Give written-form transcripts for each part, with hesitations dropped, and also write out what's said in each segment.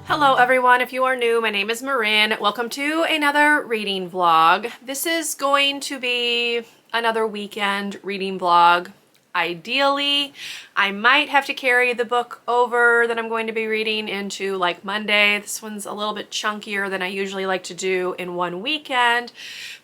Hello everyone, if you are new, my name is Marin. Welcome to another reading vlog. This is going to be another weekend reading vlog. Ideally, I might have to carry the book over that I'm going to be reading into like Monday. This one's a little bit chunkier than I usually like to do in one weekend,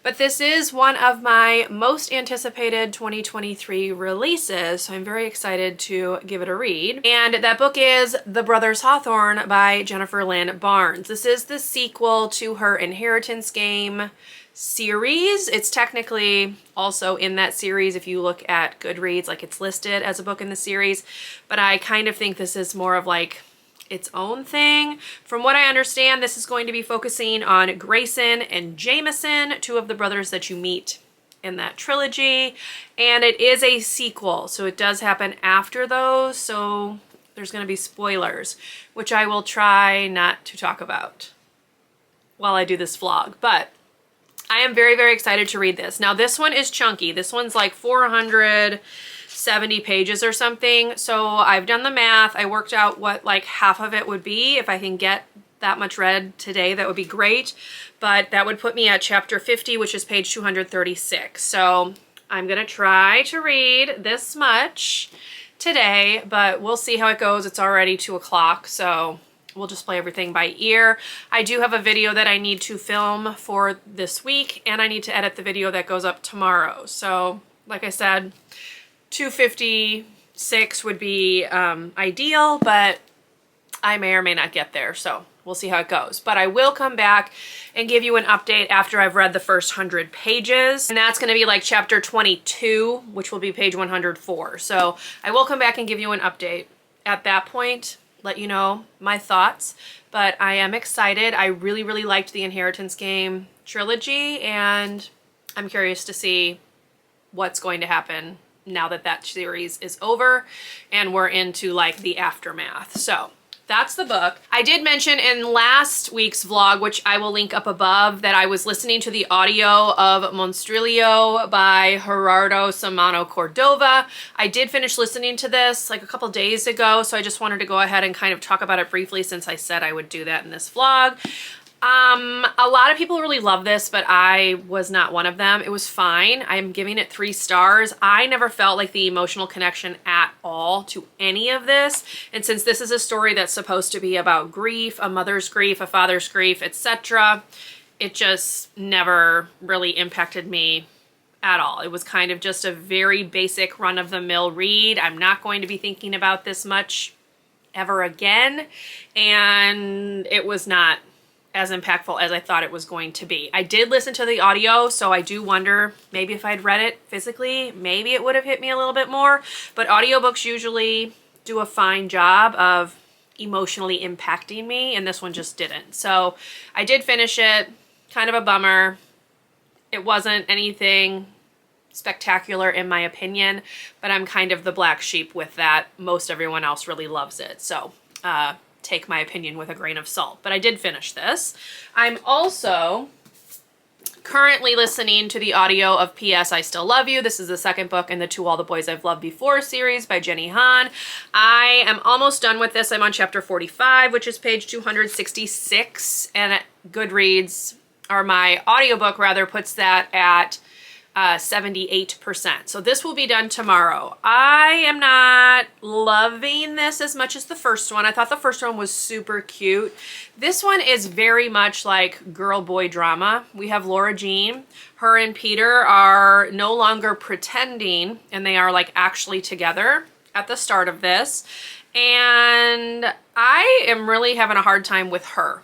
but this is one of my most anticipated 2023 releases, so I'm very excited to give it a read. And that book is The Brothers Hawthorne by Jennifer Lynn Barnes. This is the sequel to her Inheritance Game series. It's technically also in that series if you look at Goodreads, like it's listed as a book in the series, but I kind of think this is more of like its own thing. From what I understand, this is going to be focusing on Grayson and Jameson, two of the brothers that you meet in that trilogy, and it is a sequel, so it does happen after those, so there's going to be spoilers, which I will try not to talk about while I do this vlog, but I am very, very excited to read this. Now, this one is chunky. This one's like 470 pages or something. So I've done the math. I worked out what like half of it would be. If I can get that much read today, that would be great. But that would put me at chapter 50, which is page 236. So I'm going to try to read this much today, but we'll see how it goes. It's already 2 o'clock, so we'll just play everything by ear. I do have a video that I need to film for this week, and I need to edit the video that goes up tomorrow. So, like I said, 256 would be ideal, but I may or may not get there, so we'll see how it goes. But I will come back and give you an update after I've read the first 100 pages, and that's going to be like chapter 22, which will be page 104. So I will come back and give you an update at that point, let you know my thoughts, but I am excited. I really, really liked the Inheritance Game trilogy, and I'm curious to see what's going to happen now that that series is over and we're into like the aftermath. So that's the book. I did mention in last week's vlog, which I will link up above, that I was listening to the audio of Monstrilio by Gerardo, Samano, Cordova. I did finish listening to this like a couple days ago, so I just wanted to go ahead and kind of talk about it briefly since I said I would do that in this vlog. A lot of people really love this, but I was not one of them. It was fine. I'm giving it 3 stars. I never felt like the emotional connection at all to any of this. And since this is a story that's supposed to be about grief, a mother's grief, a father's grief, etc., it just never really impacted me at all. It was kind of just a very basic run-of-the-mill read. I'm not going to be thinking about this much ever again. And it was not as impactful as I thought it was going to be. I did listen to the audio, so I do wonder maybe if I'd read it physically, maybe it would have hit me a little bit more, but audiobooks usually do a fine job of emotionally impacting me, and this one just didn't. So I did finish it, kind of a bummer. It wasn't anything spectacular in my opinion, but I'm kind of the black sheep with that. Most everyone else really loves it. So, take my opinion with a grain of salt, but I did finish this. I'm also currently listening to the audio of P.S. I Still Love You. This is the second book in the To All the Boys I've Loved Before series by Jenny Han. I am almost done with this. I'm on chapter 45, which is page 266, and Goodreads, or my audiobook rather, puts that at 78%. So this will be done tomorrow. I am not loving this as much as the first one. I thought the first one was super cute. This one is very much like girl-boy drama. We have Laura Jean. Her and Peter are no longer pretending, and they are like actually together at the start of this. And I am really having a hard time with her.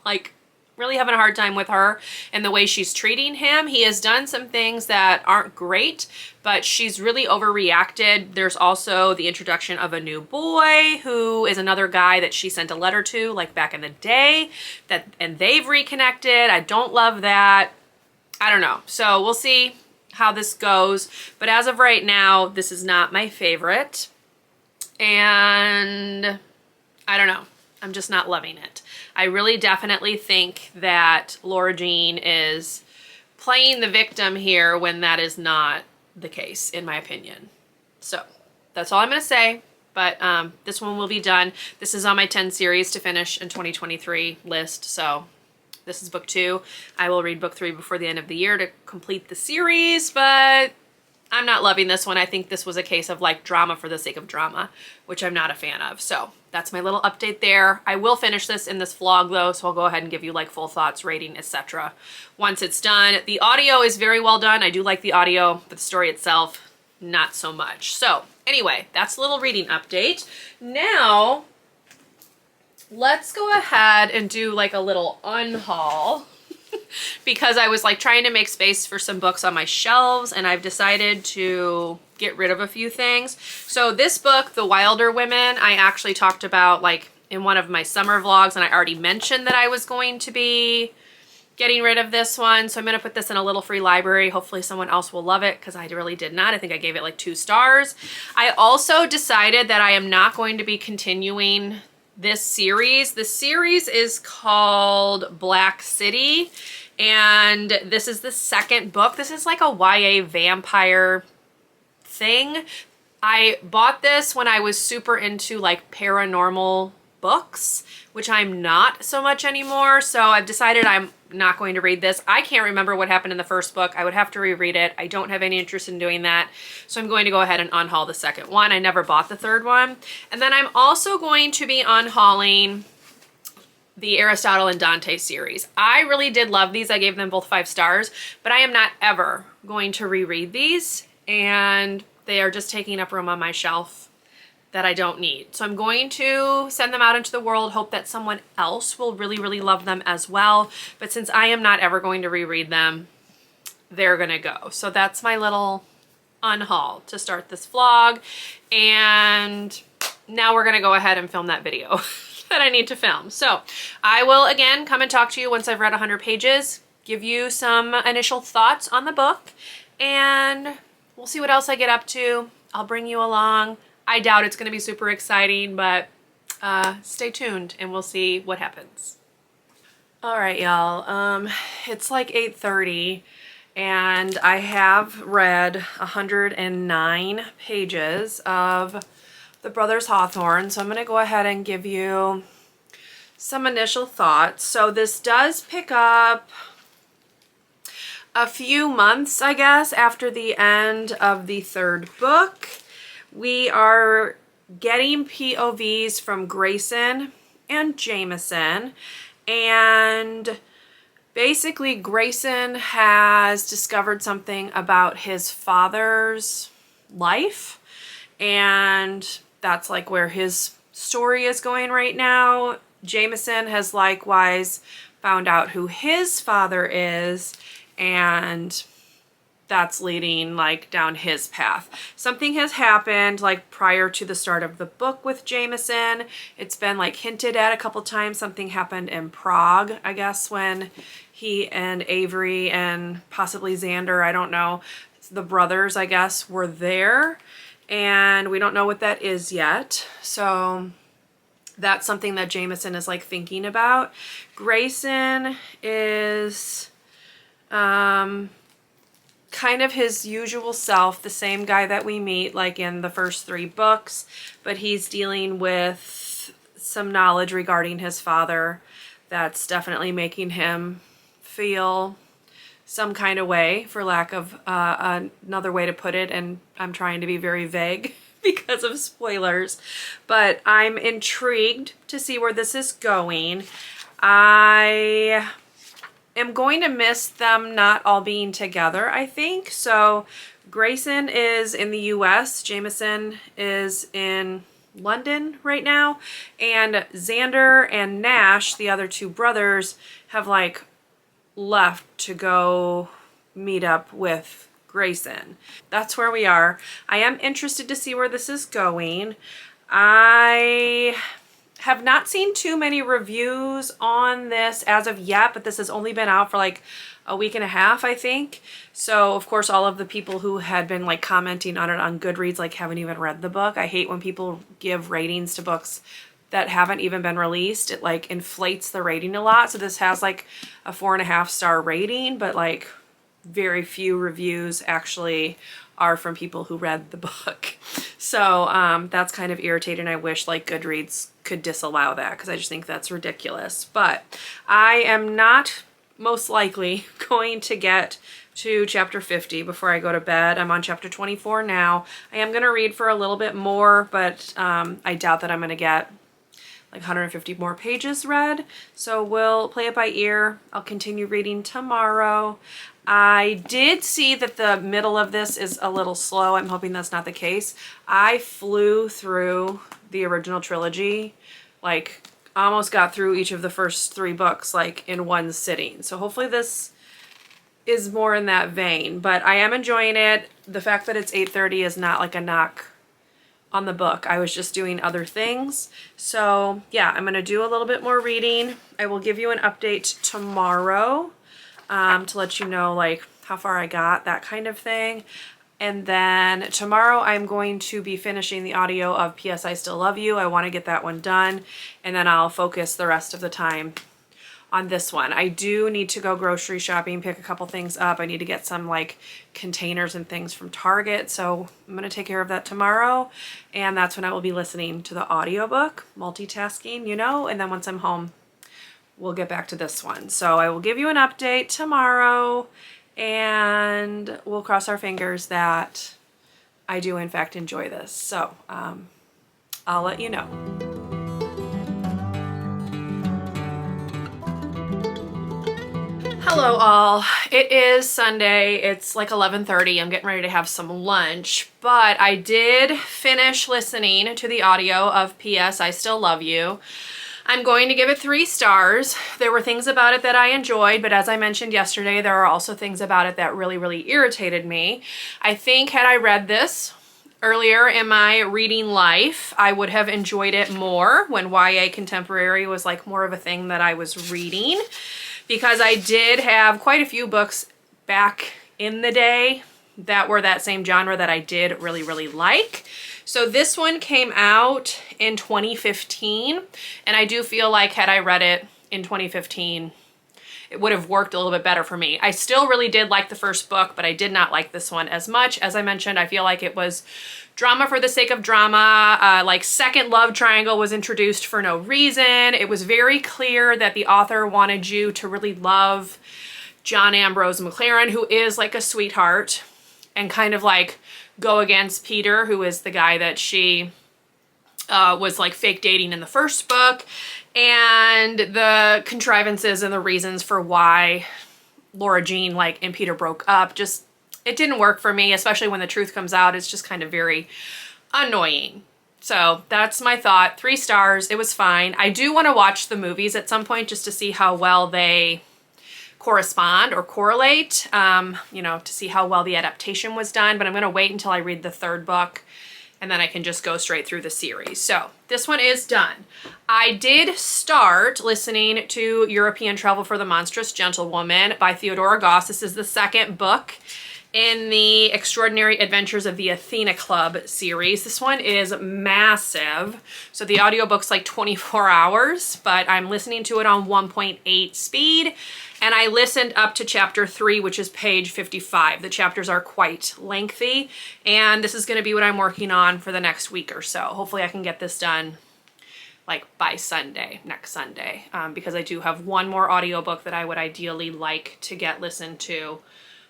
Like, really having a hard time with her and the way she's treating him. He has done some things that aren't great, but she's really overreacted. There's also the introduction of a new boy who is another guy that she sent a letter to like back in the day, and they've reconnected. I don't love that. I don't know. So we'll see how this goes. But as of right now, this is not my favorite. And I don't know. I'm just not loving it. I really definitely think that Laura Jean is playing the victim here when that is not the case, in my opinion. So that's all I'm going to say. But this one will be done. This is on my 10 series to finish in 2023 list. So this is book 2. I will read book 3 before the end of the year to complete the series, but I'm not loving this one. I think this was a case of like drama for the sake of drama, which I'm not a fan of. So that's my little update there. I will finish this in this vlog though, so I'll go ahead and give you like full thoughts, rating, etc. once it's done. The audio is very well done. I do like the audio, but the story itself, not so much. So anyway, that's a little reading update. Now, let's go ahead and do like a little unhaul because I was like trying to make space for some books on my shelves, and I've decided to get rid of a few things. So this book, The Wilder Women, I actually talked about like in one of my summer vlogs, and I already mentioned that I was going to be getting rid of this one. So I'm going to put this in a little free library. Hopefully someone else will love it because I really did not. I think I gave it like 2 stars. I also decided that I am not going to be continuing this series. The series is called Black City, and this is the 2nd book. This is like a YA vampire thing. I bought this when I was super into like paranormal books, which I'm not so much anymore. So I've decided I'm not going to read this. I can't remember what happened in the first book. I would have to reread it. I don't have any interest in doing that. So I'm going to go ahead and unhaul the 2nd one. I never bought the 3rd one. And then I'm also going to be unhauling the Aristotle and Dante series. I really did love these. I gave them both 5 stars, but I am not ever going to reread these, and they are just taking up room on my shelf that I don't need. So I'm going to send them out into the world, hope that someone else will really, really love them as well. But since I am not ever going to reread them, they're gonna go. So that's my little unhaul to start this vlog. And now we're gonna go ahead and film that video that I need to film. So I will again come and talk to you once I've read 100 pages, give you some initial thoughts on the book, and we'll see what else I get up to. I'll bring you along. I doubt it's going to be super exciting, but stay tuned and we'll see what happens. All right, y'all. It's like 8:30 and I have read 109 pages of the Brothers Hawthorne. So I'm going to go ahead and give you some initial thoughts. So this does pick up a few months, I guess, after the end of the 3rd book. We are getting POVs from Grayson and Jameson, and basically Grayson has discovered something about his father's life, and that's like where his story is going right now. Jameson has likewise found out who his father is, and that's leading like down his path. Something has happened like prior to the start of the book with Jameson. It's been like hinted at a couple times. Something happened in Prague, I guess, when he and Avery and possibly Xander, I don't know, the brothers, I guess, were there. And we don't know what that is yet. So that's something that Jameson is like thinking about. Grayson is kind of his usual self, the same guy that we meet like in the first 3 books, but he's dealing with some knowledge regarding his father that's definitely making him feel some kind of way, for lack of another way to put it, and I'm trying to be very vague because of spoilers, but I'm intrigued to see where this is going. I am going to miss them not all being together, I think. So Grayson is in the US, Jameson is in London right now, and Xander and Nash, the other 2 brothers, have like left to go meet up with Grayson. That's where we are. I am interested to see where this is going. I have not seen too many reviews on this as of yet, but this has only been out for like a week and a half, I think. So of course all of the people who had been like commenting on it on Goodreads like haven't even read the book. I hate when people give ratings to books that haven't even been released. It like inflates the rating a lot. So this has like a 4.5 star rating, but like very few reviews actually are from people who read the book. So that's kind of irritating. I wish like Goodreads could disallow that because I just think that's ridiculous. But I am not most likely going to get to chapter 50 before I go to bed. I'm on chapter 24 now. I am going to read for a little bit more, but I doubt that I'm going to get like 150 more pages read. So we'll play it by ear. I'll continue reading tomorrow. I did see that the middle of this is a little slow. I'm hoping that's not the case. I flew through the original trilogy, like almost got through each of the first 3 books like in one sitting. So hopefully this is more in that vein, but I am enjoying it. The fact that it's 8:30 is not like a knock on the book. I was just doing other things. So yeah, I'm gonna do a little bit more reading. I will give you an update tomorrow to let you know like how far I got, that kind of thing. And then tomorrow I'm going to be finishing the audio of P.S. I Still Love You. I want to get that one done, and then I'll focus the rest of the time on this one. I do need to go grocery shopping, pick a couple things up. I need to get some like containers and things from Target. So I'm going to take care of that tomorrow. And that's when I will be listening to the audiobook, multitasking, you know, and then once I'm home, we'll get back to this one. So I will give you an update tomorrow, and we'll cross our fingers that I do in fact enjoy this. So I'll let you know. Hello all. It is Sunday. It's like 11:30. I'm getting ready to have some lunch, but I did finish listening to the audio of P.S. I Still Love You. I'm going to give it 3 stars. There were things about it that I enjoyed, but as I mentioned yesterday, there are also things about it that really, really irritated me. I think had I read this earlier in my reading life, I would have enjoyed it more when YA contemporary was like more of a thing that I was reading, because I did have quite a few books back in the day that were that same genre that I did really, really like. So this one came out in 2015, and I do feel like had I read it in 2015, it would have worked a little bit better for me. I still really did like the first book, but I did not like this one as much. As I mentioned, I feel like it was drama for the sake of drama. Like second love triangle was introduced for no reason. It was very clear that the author wanted you to really love John Ambrose McLaren, who is like a sweetheart, and kind of like go against Peter, who is the guy that she was like fake dating in the first book, and the contrivances and the reasons for why Laura Jean and Peter broke up. Just, it didn't work for me, especially when the truth comes out. It's just kind of very annoying. So that's my thought. 3 stars. It was fine. I do want to watch the movies at some point just to see how well they correspond or correlate, you know, to see how well the adaptation was done, but I'm going to wait until I read the 3rd book, and then I can just go straight through the series. So this one is done. I did start listening to European Travel for the Monstrous Gentlewoman by Theodora Goss. This is the 2nd book in the Extraordinary Adventures of the Athena Club series. This one is massive. So the audiobook's like 24 hours, but I'm listening to it on 1.8 speed. And I listened up to chapter 3, which is page 55. The chapters are quite lengthy, and this is going to be what I'm working on for the next week or so. Hopefully I can get this done like by Sunday, next Sunday, because I do have one more audiobook that I would ideally like to get listened to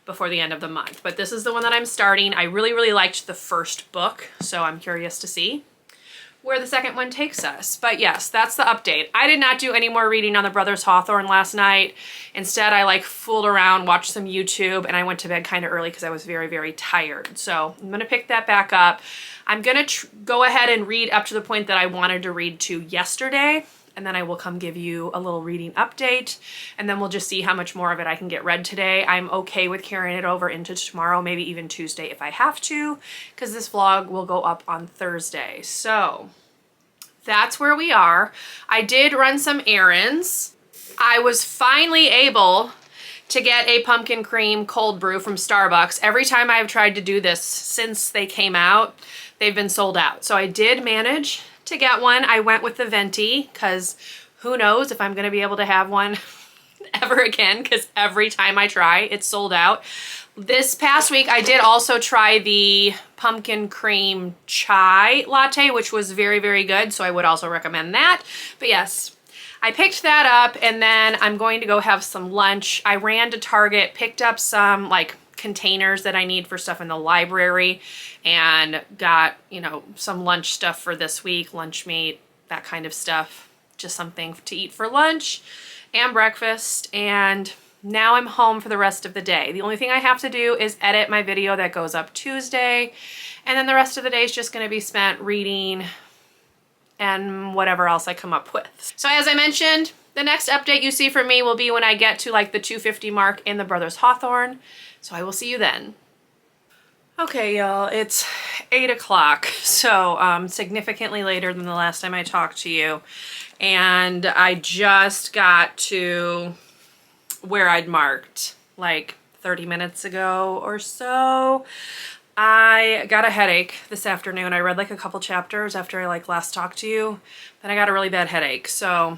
before the end of the month. But this is the one that I'm starting. I really, really liked the first book, so I'm curious to see where the second one takes us. But yes, that's the update. I did not do any more reading on the Brothers Hawthorne last night. Instead, I fooled around, watched some YouTube, and I went to bed kind of early because I was very, very tired. So I'm going to pick that back up. I'm going to go ahead and read up to the point that I wanted to read to yesterday, and then I will come give you a little reading update, and then we'll just see how much more of it I can get read today. I'm okay with carrying it over into tomorrow, maybe even Tuesday if I have to, because this vlog will go up on Thursday. So that's where we are. I did run some errands. I was finally able to get a pumpkin cream cold brew from Starbucks. Every time I've tried to do this since they came out, they've been sold out. So I did manage to get one. I went with the venti because who knows if I'm going to be able to have one ever again, because every time I try, it's sold out. This past week, I did also try the pumpkin cream chai latte, which was very, very good. So I would also recommend that. But yes, I picked that up, and then I'm going to go have some lunch. I ran to Target, picked up some like containers that I need for stuff in the library, and got, you know, some lunch stuff for this week, lunch meat, that kind of stuff. Just something to eat for lunch and breakfast. And now I'm home for the rest of the day. The only thing I have to do is edit my video that goes up Tuesday, and then the rest of the day is just going to be spent reading and whatever else I come up with. So as I mentioned, the next update you see from me will be when I get to like the 250 mark in the Brothers Hawthorne. So I will see you then. Okay, y'all, it's 8 o'clock, so significantly later than the last time I talked to you. And I just got to where I'd marked like 30 minutes ago or so. I got a headache this afternoon. I read like a couple chapters after I like last talked to you. Then I got a really bad headache. So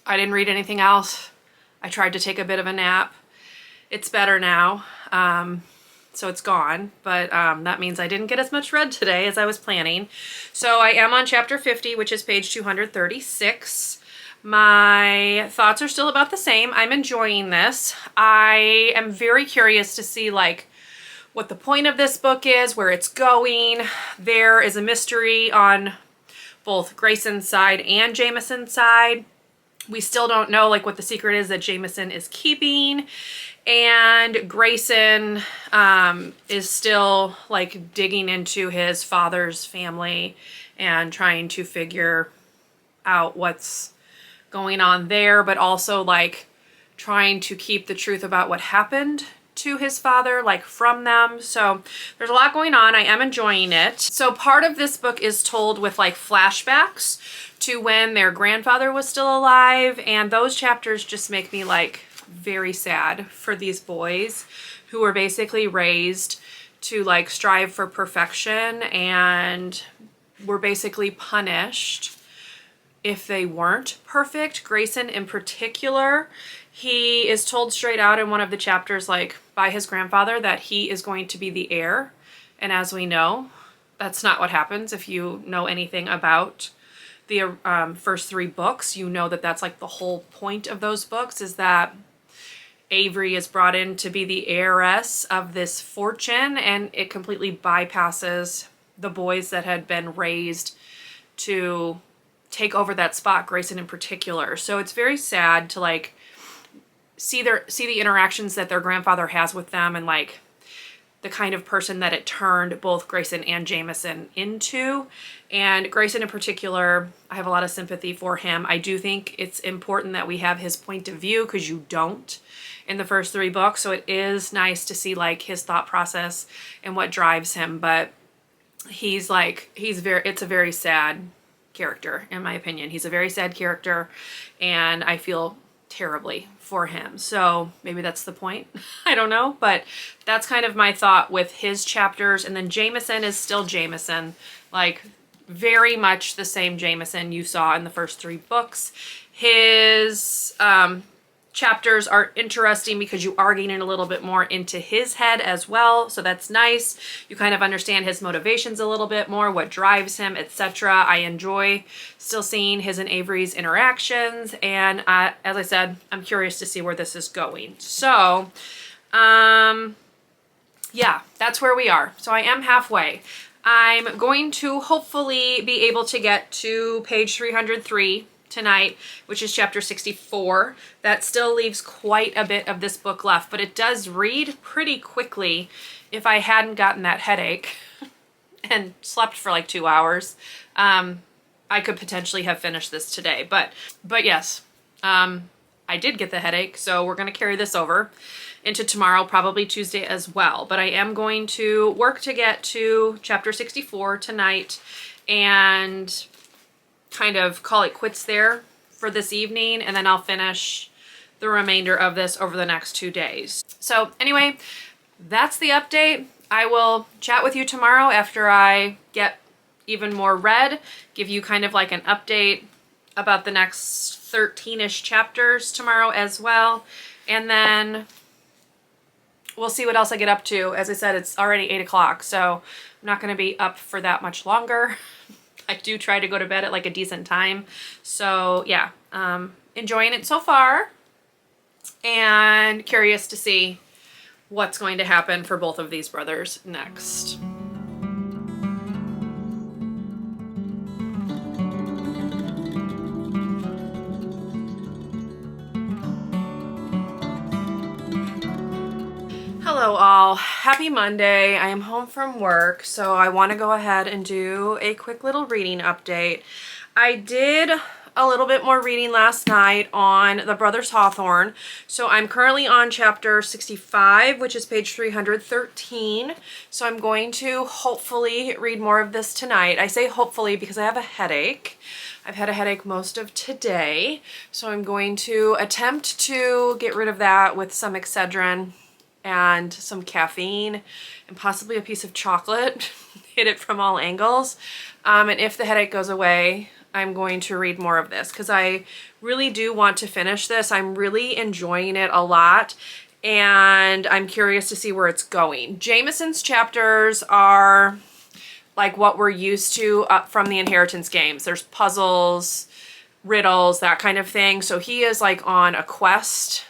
I didn't read anything else. I tried to take a bit of a nap. It's better now. So it's gone, but that means I didn't get as much read today as I was planning. So I am on chapter 50, which is page 236. My thoughts are still about the same. I'm enjoying this. I am very curious to see like what the point of this book is, where it's going. There is a mystery on both Grayson's side and Jameson's side. We still don't know like what the secret is that Jameson is keeping. And Grayson is still like digging into his father's family and trying to figure out what's going on there, but also like trying to keep the truth about what happened to his father, like from them. So there's a lot going on. I am enjoying it. So part of this book is told with like flashbacks to when their grandfather was still alive. And those chapters just make me like very sad for these boys who were basically raised to like strive for perfection and were basically punished if they weren't perfect. Grayson in particular, he is told straight out in one of the chapters like by his grandfather that he is going to be the heir. And as we know, that's not what happens. If you know anything about the first 3 books, you know that that's like the whole point of those books, is that Avery is brought in to be the heiress of this fortune, and it completely bypasses the boys that had been raised to take over that spot, Grayson in particular. So it's very sad to like see the interactions that their grandfather has with them, and like the kind of person that it turned both Grayson and Jameson into. And Grayson in particular, I have a lot of sympathy for him. I do think it's important that we have his point of view, because you don't in the first 3 books. So it is nice to see like his thought process and what drives him. But it's a very sad character, in my opinion. He's a very sad character, and I feel terribly for him. So maybe that's the point. I don't know, but that's kind of my thought with his chapters. And then Jameson is still Jameson, like very much the same Jameson you saw in the first 3 books. His chapters are interesting because you are getting a little bit more into his head as well. So that's nice. You kind of understand his motivations a little bit more, what drives him, etc. I enjoy still seeing his and Avery's interactions. And as I said, I'm curious to see where this is going. So, yeah, that's where we are. So I am halfway. I'm going to hopefully be able to get to page 303 tonight, which is chapter 64. That still leaves quite a bit of this book left, but it does read pretty quickly. If I hadn't gotten that headache and slept for like 2 hours, I could potentially have finished this today. But yes, I did get the headache, so we're going to carry this over into tomorrow, probably Tuesday as well. But I am going to work to get to chapter 64 tonight and kind of call it quits there for this evening, and then I'll finish the remainder of this over the next 2 days. So anyway, that's the update. I will chat with you tomorrow after I get even more read, give you kind of like an update about the next 13-ish chapters tomorrow as well. And then we'll see what else I get up to. As I said, it's already 8 o'clock, so I'm not going to be up for that much longer. I do try to go to bed at like a decent time. So yeah, enjoying it so far and curious to see what's going to happen for both of these brothers next. Hello all, happy Monday. I am home from work, so I want to go ahead and do a quick little reading update. I did a little bit more reading last night on the Brothers Hawthorne, so I'm currently on chapter 65, which is page 313, so I'm going to hopefully read more of this tonight. I say hopefully because I have a headache. I've had a headache most of today, so I'm going to attempt to get rid of that with some Excedrin and some caffeine and possibly a piece of chocolate. Hit it from all angles. And if the headache goes away, I'm going to read more of this because I really do want to finish this. I'm really enjoying it a lot and I'm curious to see where it's going. Jameson's chapters are like what we're used to from the Inheritance games. There's puzzles, riddles, that kind of thing. So he is like on a quest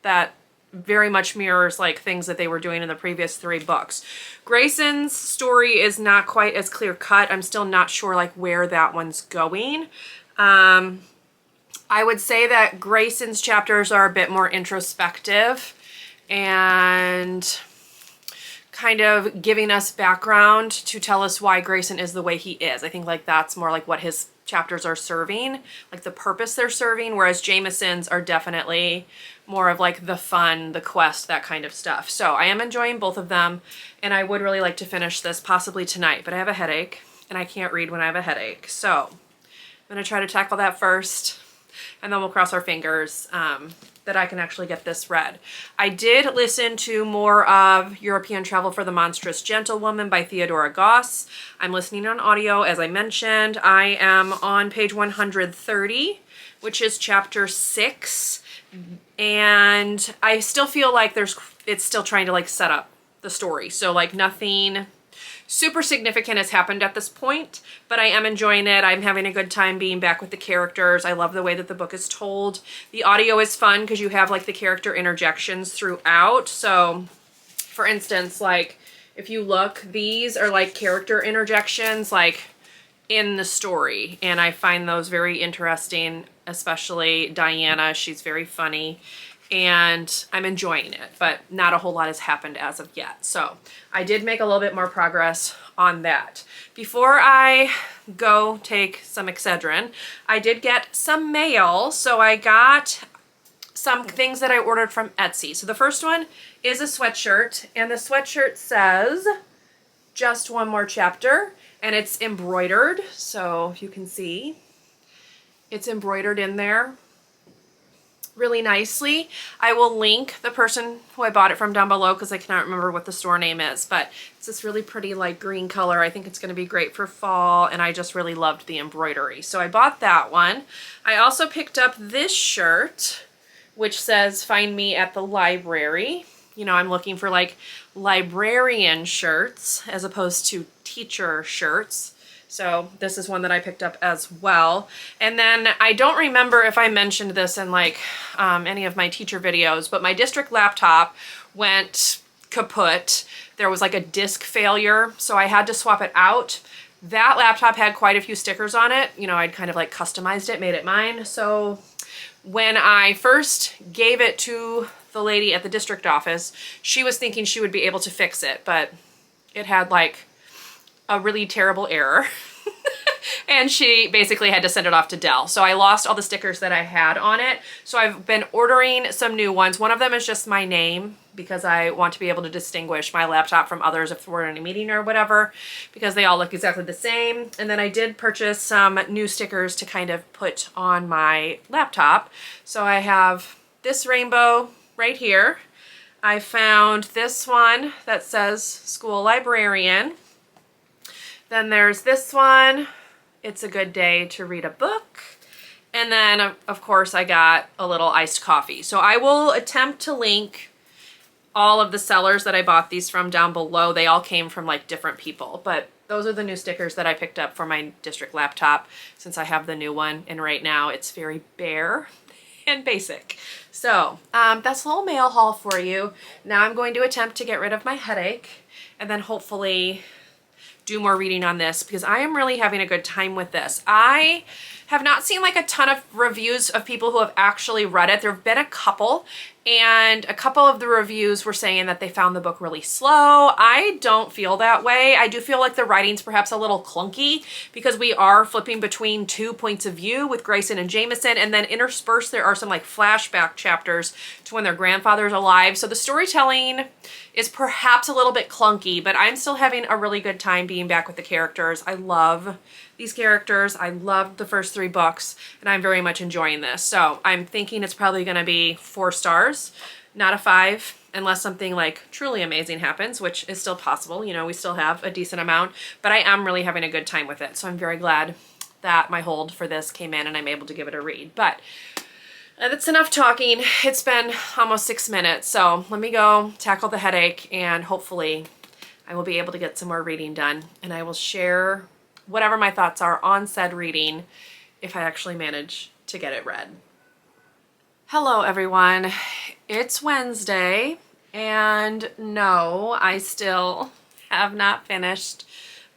that very much mirrors like things that they were doing in the previous 3 books. Grayson's story is not quite as clear cut. I'm still not sure like where that one's going. I would say that Grayson's chapters are a bit more introspective and kind of giving us background to tell us why Grayson is the way he is. I think like that's more like what his chapters are serving, like the purpose they're serving, whereas Jameson's are definitely more of like the fun, the quest, that kind of stuff. So I am enjoying both of them and I would really like to finish this possibly tonight, but I have a headache and I can't read when I have a headache. So I'm going to try to tackle that first and then we'll cross our fingers that I can actually get this read. I did listen to more of European Travel for the Monstrous Gentlewoman by Theodora Goss. I'm listening on audio, as I mentioned. I am on page 130, which is chapter 6. And I still feel like it's still trying to like set up the story. So like nothing super significant has happened at this point, but I am enjoying it. I'm having a good time being back with the characters. I love the way that the book is told. The audio is fun because you have like the character interjections throughout. So for instance, like if you look, these are like character interjections like in the story. And I find those very interesting, especially Diana. She's very funny. And I'm enjoying it, but not a whole lot has happened as of yet. So I did make a little bit more progress on that. Before I go take some Excedrin, I did get some mail. So I got some things that I ordered from Etsy. So the first one is a sweatshirt, and the sweatshirt says just one more chapter, and it's embroidered. So if you can see, it's embroidered in there really nicely. I will link the person who I bought it from down below because I cannot remember what the store name is, but it's this really pretty light green color. I think it's going to be great for fall, and I just really loved the embroidery. So I bought that one. I also picked up this shirt, which says, "Find me at the library." You know, I'm looking for like librarian shirts as opposed to teacher shirts. So this is one that I picked up as well. And then I don't remember if I mentioned this in like any of my teacher videos, but my district laptop went kaput. There was like a disk failure, so I had to swap it out. That laptop had quite a few stickers on it. You know, I'd kind of like customized it, made it mine. So when I first gave it to the lady at the district office, she was thinking she would be able to fix it, but it had like a really terrible error. And she basically had to send it off to Dell. So I lost all the stickers that I had on it. So I've been ordering some new ones. One of them is just my name because I want to be able to distinguish my laptop from others if we're in a meeting or whatever, because they all look exactly the same. And then I did purchase some new stickers to kind of put on my laptop. So I have this rainbow right here. I found this one that says school librarian. Then there's this one. It's a good day to read a book. And then, of course, I got a little iced coffee. So I will attempt to link all of the sellers that I bought these from down below. They all came from like different people, but those are the new stickers that I picked up for my district laptop since I have the new one. And right now it's very bare and basic. So that's a little mail haul for you. Now I'm going to attempt to get rid of my headache and then hopefully do more reading on this because I am really having a good time with this. I have not seen like a ton of reviews of people who have actually read it. There have been a couple, and a couple of the reviews were saying that they found the book really slow. I don't feel that way. I do feel like the writing's perhaps a little clunky because we are flipping between two points of view with Grayson and Jameson, and then interspersed there are some like flashback chapters to when their grandfather's alive. So the storytelling is perhaps a little bit clunky, but I'm still having a really good time being back with the characters. I love these characters. I loved the first 3 books, and I'm very much enjoying this. So I'm thinking it's probably going to be 4 stars, not a 5, unless something like truly amazing happens, which is still possible. You know, we still have a decent amount, but I am really having a good time with it. So I'm very glad that my hold for this came in and I'm able to give it a read. But that's enough talking. It's been almost 6 minutes, so let me go tackle the headache, and hopefully I will be able to get some more reading done, and I will share whatever my thoughts are on said reading if I actually manage to get it read. Hello everyone, it's Wednesday, and no, I still have not finished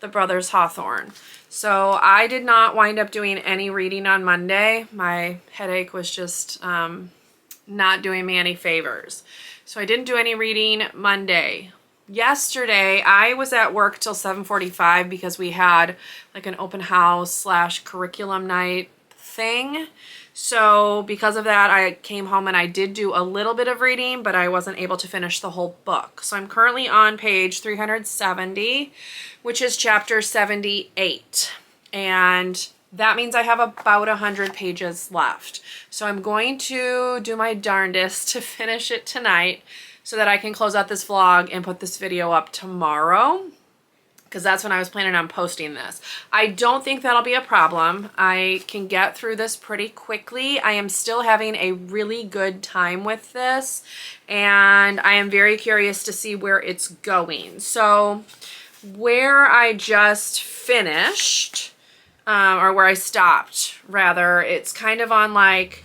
The Brothers Hawthorne. So I did not wind up doing any reading on Monday. My headache was just not doing me any favors. So I didn't do any reading Monday. Yesterday, I was at work till 7:45 because we had like an open house / curriculum night thing. So because of that, I came home and I did do a little bit of reading, but I wasn't able to finish the whole book. So I'm currently on page 370, which is chapter 78. And that means I have about 100 pages left. So I'm going to do my darndest to finish it tonight so that I can close out this vlog and put this video up tomorrow, because that's when I was planning on posting this. I don't think that'll be a problem. I can get through this pretty quickly. I am still having a really good time with this, and I am very curious to see where it's going. So where I just finished, or where I stopped rather, it's kind of on like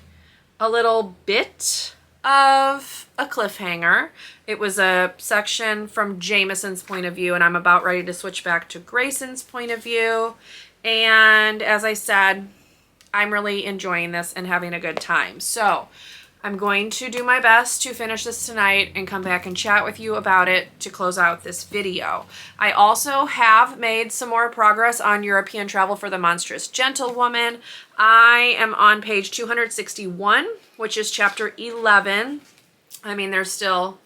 a little bit of a cliffhanger. It was a section from Jameson's point of view, and I'm about ready to switch back to Grayson's point of view. And as I said, I'm really enjoying this and having a good time. So I'm going to do my best to finish this tonight and come back and chat with you about it to close out this video. I also have made some more progress on European travel for the Monstrous Gentlewoman. I am on page 261, which is chapter 11. I mean, there's still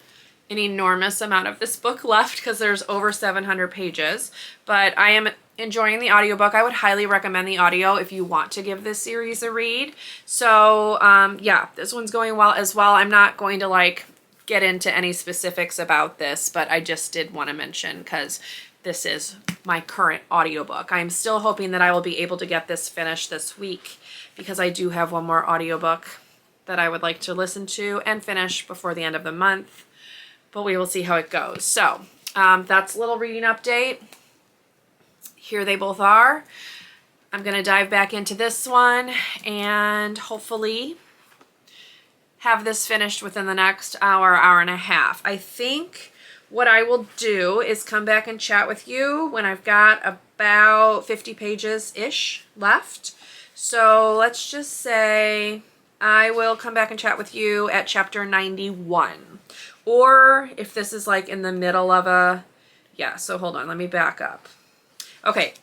an enormous amount of this book left because there's over 700 pages, but I am enjoying the audiobook. I would highly recommend the audio if you want to give this series a read. So yeah, this one's going well as well. I'm not going to like get into any specifics about this, but I just did want to mention because this is my current audiobook. I'm still hoping that I will be able to get this finished this week because I do have one more audiobook that I would like to listen to and finish before the end of the month, but we will see how it goes. So that's a little reading update. Here they both are. I'm going to dive back into this one and hopefully have this finished within the next hour, hour and a half. I think what I will do is come back and chat with you when I've got about 50 pages-ish left. So let's just say I will come back and chat with you at chapter 91. Or if this is like in the middle of a, yeah, so hold on, let me back up. Okay,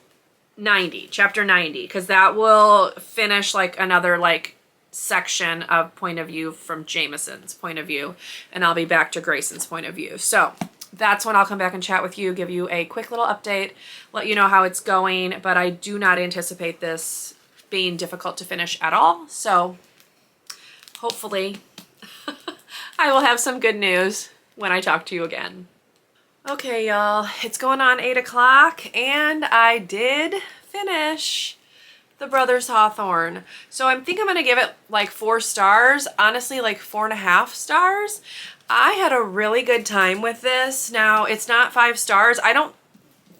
90, chapter 90, because that will finish like another like section of point of view from Jameson's point of view, and I'll be back to Grayson's point of view. So that's when I'll come back and chat with you, give you a quick little update, let you know how it's going, but I do not anticipate this being difficult to finish at all. So hopefully I will have some good news when I talk to you again. Okay, y'all, it's going on 8 o'clock and I did finish the Brothers Hawthorne. So I think I'm gonna give it like 4 stars. Honestly, like 4.5 stars. I had a really good time with this. Now, it's not 5 stars. I don't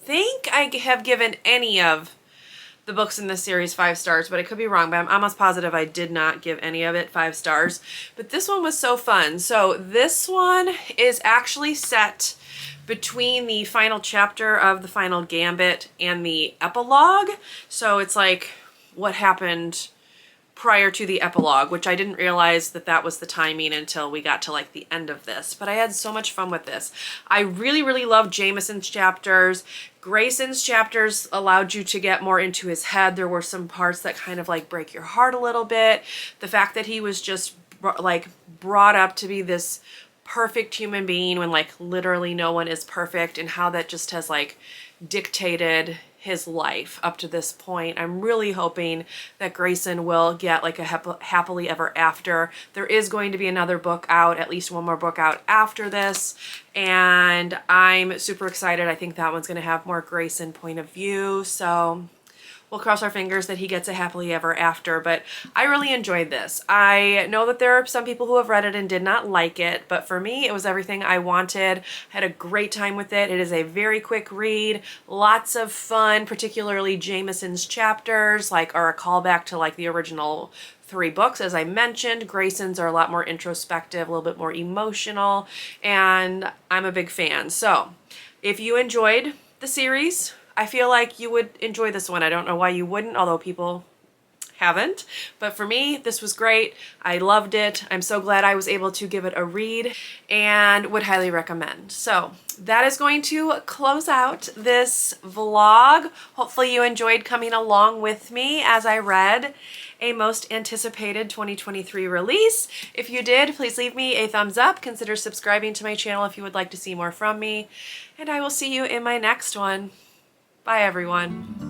think I have given any of the books in this series 5 stars, but I could be wrong, but I'm almost positive I did not give any of it 5 stars. But this one was so fun. So this one is actually set between the final chapter of the final Gambit and the epilogue. So it's like what happened prior to the epilogue, which I didn't realize that that was the timing until we got to like the end of this. But I had so much fun with this. I really, really loved Jameson's chapters. Grayson's chapters allowed you to get more into his head. There were some parts that kind of like break your heart a little bit. The fact that he was just like brought up to be this perfect human being when like literally no one is perfect, and how that just has like dictated his life up to this point. I'm really hoping that Grayson will get like a happily ever after. There is going to be another book out, at least one more book out after this, and I'm super excited. I think that one's going to have more Grayson point of view, so we'll cross our fingers that he gets a happily ever after. But I really enjoyed this. I know that there are some people who have read it and did not like it, but for me, it was everything I wanted. I had a great time with it. It is a very quick read, lots of fun, particularly Jameson's chapters, like are a callback to like the original 3 books. As I mentioned, Grayson's are a lot more introspective, a little bit more emotional, and I'm a big fan. So if you enjoyed the series, I feel like you would enjoy this one. I don't know why you wouldn't, although people haven't. But for me, this was great. I loved it. I'm so glad I was able to give it a read and would highly recommend. So that is going to close out this vlog. Hopefully you enjoyed coming along with me as I read a most anticipated 2023 release. If you did, please leave me a thumbs up. Consider subscribing to my channel if you would like to see more from me. And I will see you in my next one. Bye, everyone.